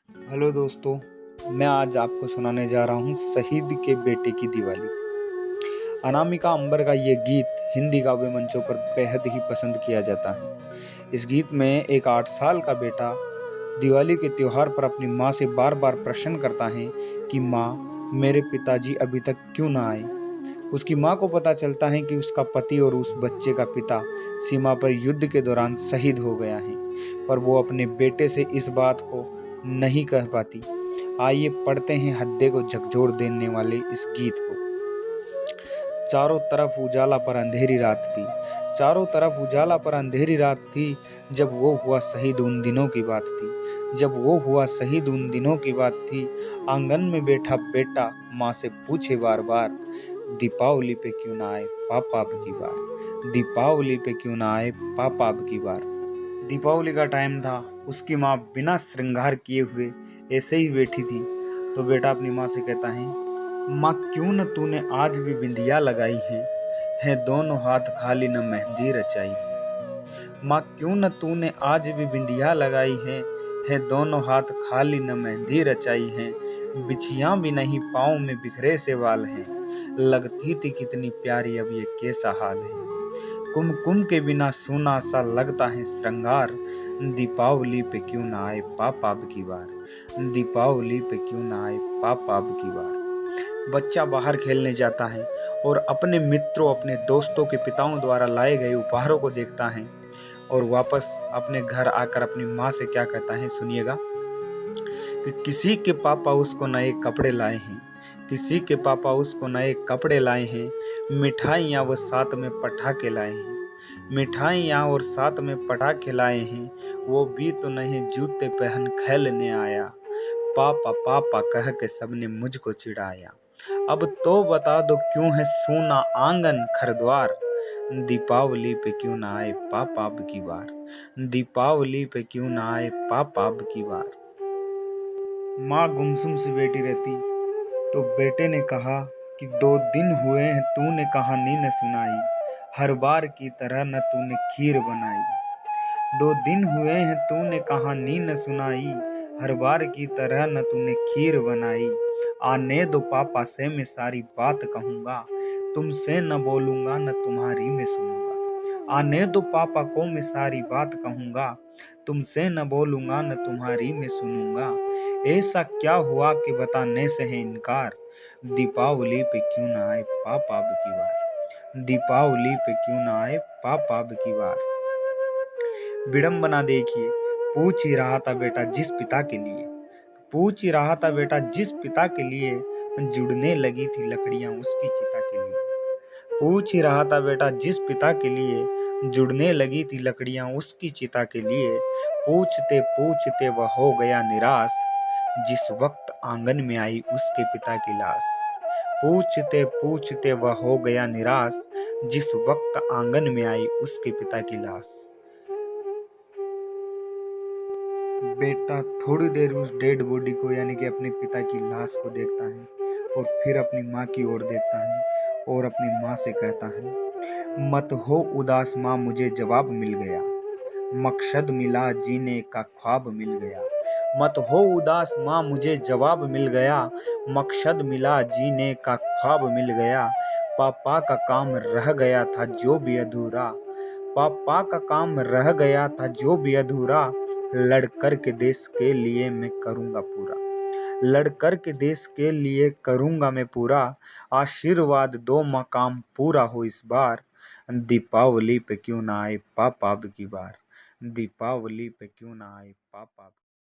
Hello दोस्तों, मैं आज आपको सुनाने जा रहा हूँ शहीद के बेटे की दिवाली। अनामिका अंबर का ये गीत हिंदी काव्य मंचों पर बेहद ही पसंद किया जाता है। इस गीत में एक 8 साल का बेटा दिवाली के त्योहार पर अपनी माँ से बार बार प्रश्न करता है कि माँ, मेरे पिताजी अभी तक क्यों ना आए। उसकी माँ को पता चलता है कि उसका पति और उस बच्चे का पिता सीमा पर युद्ध के दौरान शहीद हो गया है, पर वो अपने बेटे से इस बात को नहीं कह पाती। आइए पढ़ते हैं हृदय को झकझोर देने वाले इस गीत को। चारों तरफ उजाला पर अंधेरी रात थी, चारों तरफ उजाला पर अंधेरी रात थी। जब वो हुआ शहीद उन दिनों की बात थी, जब वो हुआ शहीद उन दिनों की बात थी। आंगन में बैठा बेटा माँ से पूछे बार बार, दीपावली पे क्यों ना आए पापा अब की बार, दीपावली पे क्यों ना आए पापा अब की बार। दीपावली का टाइम था, उसकी माँ बिना श्रृंगार किए हुए ऐसे ही बैठी थी। तो बेटा अपनी माँ से कहता है, माँ क्यों न तूने आज भी बिंदिया लगाई है दोनों हाथ खाली न मेहंदी रचाई। माँ क्यों न तूने आज भी बिंदिया लगाई है दोनों हाथ खाली न मेहंदी रचाई है। बिछिया भी नहीं पाँव में बिखरे से वाल हैं, लगती थी कितनी प्यारी अब ये कैसा हाल है। कुमकुम के बिना सूना सा लगता है श्रृंगार, दीपावली पे क्यों ना आए पापा अब की बार, दीपावली पे क्यों ना आए पापा अब की बार। बच्चा बाहर खेलने जाता है और अपने मित्रों अपने दोस्तों के पिताओं द्वारा लाए गए उपहारों को देखता है और वापस अपने घर आकर अपनी माँ से क्या कहता है, सुनिएगा। कि किसी के पापा उसको नए कपड़े लाए हैं, किसी के पापा उसको नए कपड़े लाए हैं, मिठाइयाँ वो साथ में पटाखे लाए हैं, मिठाइयाँ और साथ में पटाखे लाए हैं। वो भी तो नहीं जूते पहन खेलने आया, पापा पापा कह के सबने मुझको चिढ़ाया। अब तो बता दो क्यों है सूना आंगन घर द्वार, दीपावली पे क्यों ना आए पापा अब की बार, दीपावली पे क्यों ना आए पापा अब की बार। माँ गुमसुम सी बैठी रहती तो बेटे ने कहा कि 2 दिन हुए हैं तूने कहानी न सुनाई, हर बार की तरह न तूने खीर बनाई। 2 दिन हुए हैं तूने कहानी न सुनाई, हर बार की तरह न तूने खीर बनाई। आने दो पापा से मैं सारी बात कहूँगा, तुमसे न बोलूँगा न तुम्हारी मैं सुनूँगा। आने दो पापा को मैं सारी बात कहूँगा, तुमसे न बोलूँगा न तुम्हारी मैं सुनूँगा। ऐसा क्या हुआ कि बताने से है इनकार, दीपावली पे क्यों ना आए पापा अब की बार, दीपावली पे क्यों ना आए पापा अब की बार। विडंबना देखिए, पूछ ही रहा था बेटा जिस पिता के लिए, पूछ ही रहा था बेटा जिस पिता के लिए जुड़ने लगी थी लकड़ियां उसकी चिता के लिए। पूछ ही रहा था बेटा जिस पिता के लिए जुड़ने लगी थी लकड़ियां उसकी चिता के लिए। पूछते पूछते वह हो गया निराश, जिस वक्त आंगन में आई उसके पिता की लाश। पूछते पूछते वह हो गया निराश, जिस वक्त आंगन में आई उसके पिता की लाश। बेटा थोड़ी देर उस डेड बॉडी को यानी कि अपने पिता की लाश को देखता है और फिर अपनी माँ की ओर देखता है और अपनी माँ से कहता है, मत हो उदास माँ मुझे जवाब मिल गया, मकसद मिला जीने का ख्वाब मिल गया। मत हो उदास माँ मुझे जवाब मिल गया, मकसद मिला जीने का ख्वाब मिल गया। पापा का काम रह गया था जो भी अधूरा, पापा का काम रह गया था जो भी अधूरा। लड़कर के देश के लिए मैं करूँगा पूरा, लड़कर के देश के लिए करूँगा मैं पूरा। आशीर्वाद दो माँ काम पूरा हो इस बार, दीपावली पे क्यों ना आए पापा अब की बार, दीपावली पे क्यों ना आए पापा अब